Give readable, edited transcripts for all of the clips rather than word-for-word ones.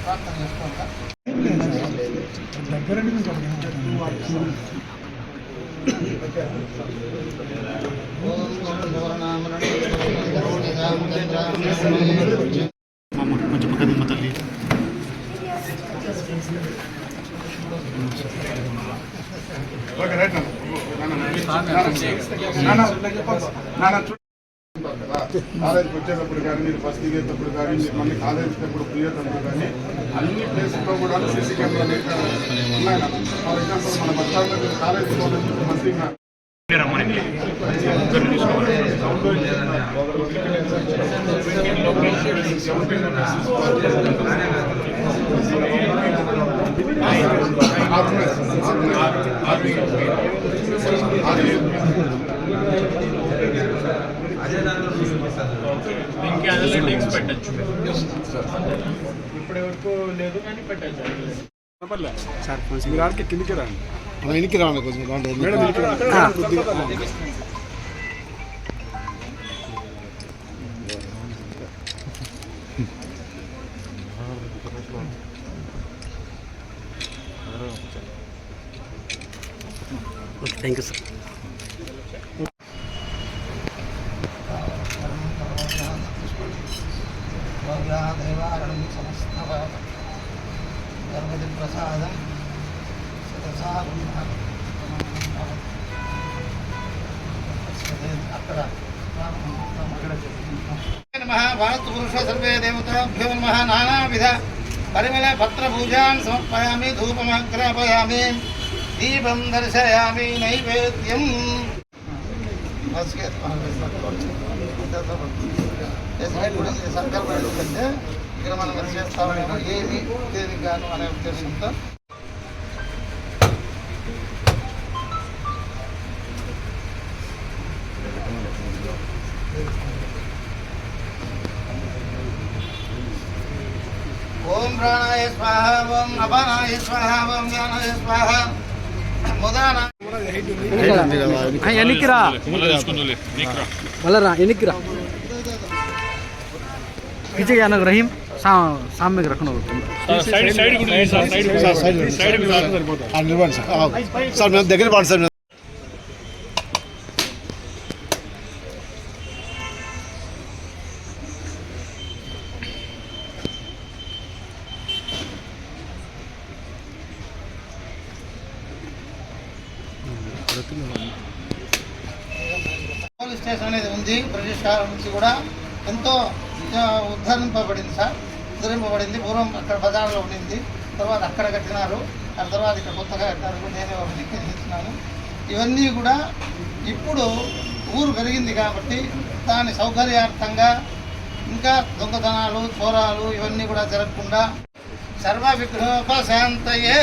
ప్రార్థన చేసుకుంటా కొంచెం పక్కన తల్లి కాలేజీకి వచ్చేటప్పుడు కానీ మీరు బస్ దిగేటప్పుడు కానీ మీరు మళ్ళీ కాలేజీకి ఎప్పుడు పోయేటప్పుడు కానీ అన్ని ప్లేసుల్లో కూడా సీసీ కెమెరాలు ఉన్నాయి. ఫర్ ఎగ్జాంపుల్ మన బస్ స్టాండ్లో మీరు కాలేజీకి పోవడానికి మంచిగా దీనికి అనలిటిక్స్ పెట్టచ్చు. ఇప్పటి వరకు లేదు కానీ పెట్టచ్చు. సార్ మీరు ఆడికి కిందికి రండి, వెనక్కి రావాలి కొంచెం ఓకే. Thank you sir. దేవారణం సమస్త గణపతి ప్రసాదం అక్కడ భారత పురుష సర్వే దేవతాభ్యో నమః నానావిధ పరిమళ పత్ర పూజాన్ సమర్పయామి ధూపమగ్రాపయామి దీపం దర్శయామి నైవేద్యం సంకల్పాలు కంటే ఇక్కడ మనం చేస్తామేమో ఏది దేనికి గాను అనే ఉద్దేశంతో ఓం ప్రాణాయ స్వాహ, ఓం అపానాయ స్వాహ, ఓం జ్ఞానాయ స్వాహ. ముదాన ఎన్నికిరా మళ్ళా ఎన్నికిరా पीछे जाना रहीम सामने रखना సార్ మేము దగ్గర పడు సార్. పోలీస్ స్టేషన్ అనేది ఉంది. బ్రిటిష్ కాలం నుంచి కూడా ఎంతో ఉద్ధరింపబడింది సార్, ఉద్ధరింపబడింది. పూర్వం అక్కడ బజార్లో ఉండింది, తర్వాత అక్కడ కట్టినారు, ఆ తర్వాత ఇక్కడ కొత్తగా కట్టారు. నేనే నిర్మించినాను. ఇవన్నీ కూడా ఇప్పుడు ఊరు పెరిగింది కాబట్టి దాని సౌకర్యార్థంగా ఇంకా దొంగతనాలు, చోరాలు ఇవన్నీ కూడా జరగకుండా సర్వ విఘ్నోపశాంతయే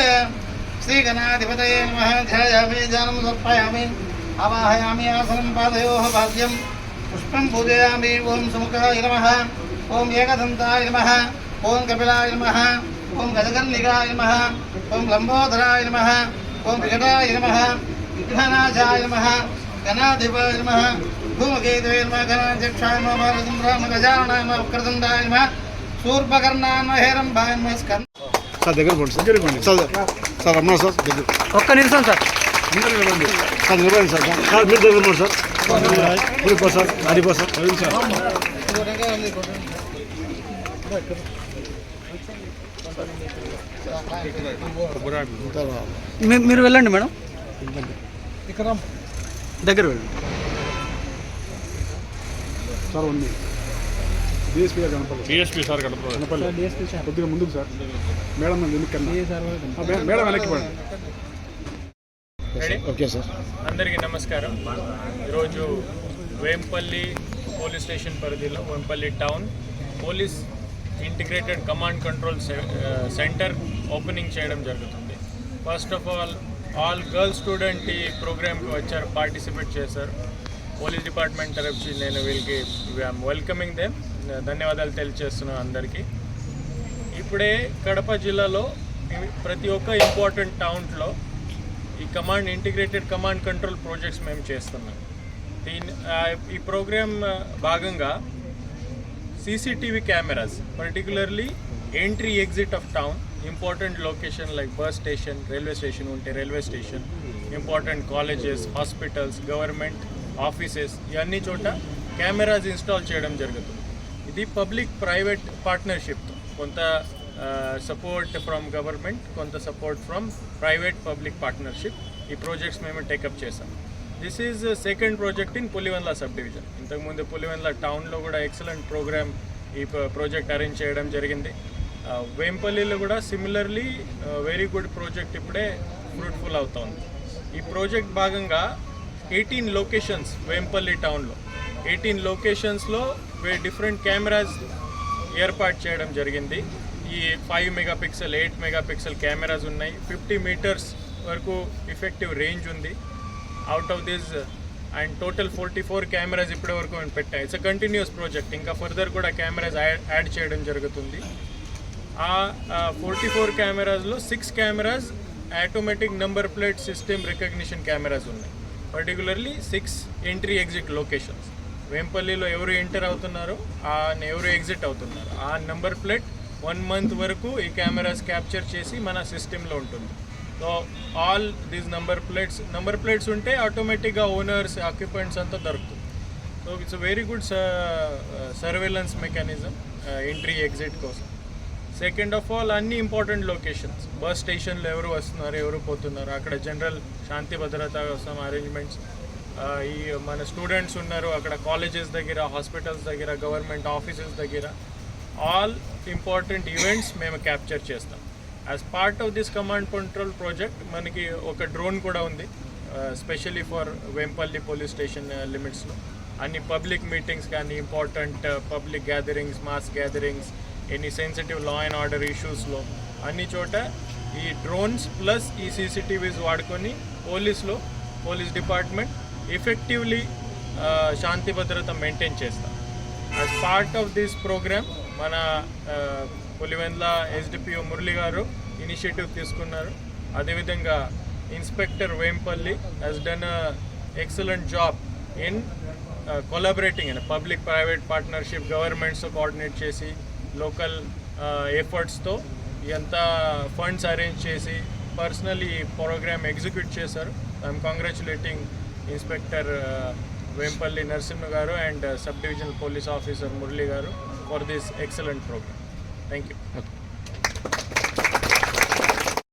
శ్రీ గణాధిపతయే నమః. ధ్యాయామి, ధ్యానం సమర్పయామి, ఆవాహయామి, ఆసనం పాదయోః భాగ్యం పుష్పం పూజయామి. ఓం సుముఖాయ నమః, ఓం ఏకదంతాయ నమః, ఓం కపిలాయ నమః, ఓం గజగన్నికాయ నమః, ఓం లంబోదరాయ నమః, ఓం వికటాయ నమః, విఘ్ననాశాయ నమః, గణాధిపాయ నమః, భూమకేతవే నమః, గణాధ్యక్షాయ నమః, బాలచంద్రాయ నమః, గజాననాయ నమః, వక్రతుండాయ నమః, శూర్పకర్ణాయ నమః, హేరంబాయ నమః. సార్ దగ్గర పోండి సార్. సార్ అమ్మా సార్ దగ్గర ఒక్క నిమిషం సార్. సార్ నిలబడండి సార్. సార్ మీరు దగ్గర పోండి సార్. పో సార్, అడిపో సార్. మీరు వెళ్ళండి మేడం, దగ్గర వెళ్ళండి సార్. ఉంది డిఎస్పీ గారు కనపల్లి కొద్దిగా ముందుకు సార్. మేడం మేడం వెనక్కి పడండి. Okay sir. అందరికీ నమస్కారం. ఈరోజు వేంపల్లి పోలీస్ స్టేషన్ పరిధిలో Vempalli town police integrated command control centre opening చేయడం జరుగుతుంది. First of all girls student ఈ ప్రోగ్రామ్కి వచ్చారు, పార్టిసిపేట్ చేశారు. పోలీస్ డిపార్ట్మెంట్ తరఫు నేను వీళ్ళకి వెల్కమింగ్ దెమ్, ధన్యవాదాలు తెలియజేస్తున్నాను అందరికీ. ఈ ఇప్పుడే కడప జిల్లాలో ప్రతి ఒక్క ఇంపార్టెంట్ టౌన్లో ఈ ఇంటిగ్రేటెడ్ కమాండ్ కంట్రోల్ ప్రాజెక్ట్స్ మేము చేస్తున్నాం. ఈ ప్రోగ్రామ్ భాగంగా CCTV cameras, particularly entry exit of town, important location like bus station, railway station ఉంటే railway station, important colleges, hospitals, government offices, ఇవన్నీ చోట కెమెరాస్ ఇన్స్టాల్ చేయడం జరుగుతుంది. ఇది పబ్లిక్ ప్రైవేట్ పార్ట్నర్షిప్తో, కొంత సపోర్ట్ ఫ్రమ్ గవర్నమెంట్, కొంత support from private public partnership ఈ projects మేము టేకప్ చేసాం. This is second project in Pulivendula sub division. ఇంతకుముందు పులివెందుల టౌన్లో కూడా ఎక్సలెంట్ ప్రోగ్రామ్ ఈ ప్రాజెక్ట్ అరేంజ్ చేయడం జరిగింది. వేంపల్లిలో కూడా సిమిలర్లీ వెరీ గుడ్ ప్రాజెక్ట్ ఇప్పుడే ఫ్రూట్ఫుల్ అవుతోంది. ఈ ప్రాజెక్ట్ భాగంగా 18 లొకేషన్స్ వేంపల్లి టౌన్లో 18 లొకేషన్స్లో డిఫరెంట్ కెమెరాస్ ఏర్పాటు చేయడం జరిగింది. ఈ 5 మెగాపిక్సెల్ 8 మెగాపిక్సెల్ కెమెరాస్ ఉన్నాయి. 50 మీటర్స్ వరకు ఎఫెక్టివ్ రేంజ్ ఉంది. Out of this and total 44 cameras ఇప్పటి వరకు మేము పెట్టాం. ఇట్స్ అ కంటిన్యూస్ ప్రాజెక్ట్, ఇంకా ఫర్దర్ కూడా కెమెరాస్ యాడ్ చేయడం జరుగుతుంది. ఆ 44 కెమెరాస్లో 6 cameras automatic number plate system recognition cameras ఉన్నాయి. Particularly 6 entry exit locations. వేంపల్లిలో ఎవరు ఎంటర్ అవుతున్నారో ఎవరు ఎగ్జిట్ అవుతున్నారు ఆ నంబర్ ప్లేట్ 1 మంత్ వరకు ఈ కెమెరాస్ క్యాప్చర్ చేసి మన సిస్టంలో ఉంటుంది. So all these number plates ఉంటే ఆటోమేటిక్గా ఓనర్స్, ఆక్యుపెంట్స్ అంతా దొరుకుతుంది. So it's very good surveillance mechanism entry exit కోసం. సెకండ్ ఆఫ్ ఆల్, అన్ని ఇంపార్టెంట్ లొకేషన్స్, బస్ స్టేషన్లో ఎవరు వస్తున్నారు, ఎవరు పోతున్నారు, అక్కడ జనరల్ శాంతి భద్రత కోసం అరేంజ్మెంట్స్, ఈ మన స్టూడెంట్స్ ఉన్నారు అక్కడ కాలేజెస్ దగ్గర, హాస్పిటల్స్ దగ్గర, గవర్నమెంట్ ఆఫీసెస్ దగ్గర, ఆల్ ఇంపార్టెంట్ ఈవెంట్స్ మేము క్యాప్చర్ చేస్తాం. As part of this command control project మనకి ఒక డ్రోన్ కూడా ఉంది, specially for Vempalli police station లిమిట్స్లో. అన్ని పబ్లిక్ మీటింగ్స్ కానీ, important public gatherings, mass gatherings, any sensitive law and order ఇష్యూస్లో అన్ని చోట ఈ డ్రోన్స్ ప్లస్ ఈ CCTVs వాడుకొని పోలీస్ డిపార్ట్మెంట్ ఎఫెక్టివ్లీ శాంతి భద్రత మెయింటైన్ చేస్తాం. As part of this programme మన పులివెందుల SDPO మురళి గారు ఇనిషియేటివ్ తీసుకున్నారు. అదేవిధంగా inspector Vempalli he's done excellent job in collaborating in public private partnership, గవర్నమెంట్స్తో కోఆర్డినేట్ చేసి లోకల్ ఎఫర్ట్స్తో ఎంత ఫండ్స్ అరేంజ్ చేసి పర్సనలీ ప్రోగ్రామ్ ఎగ్జిక్యూట్ చేశారు. I'm congratulating inspector Vempalli Narasimha గారు and sub divisional police officer Murali గారు for this excellent programme. Thank you.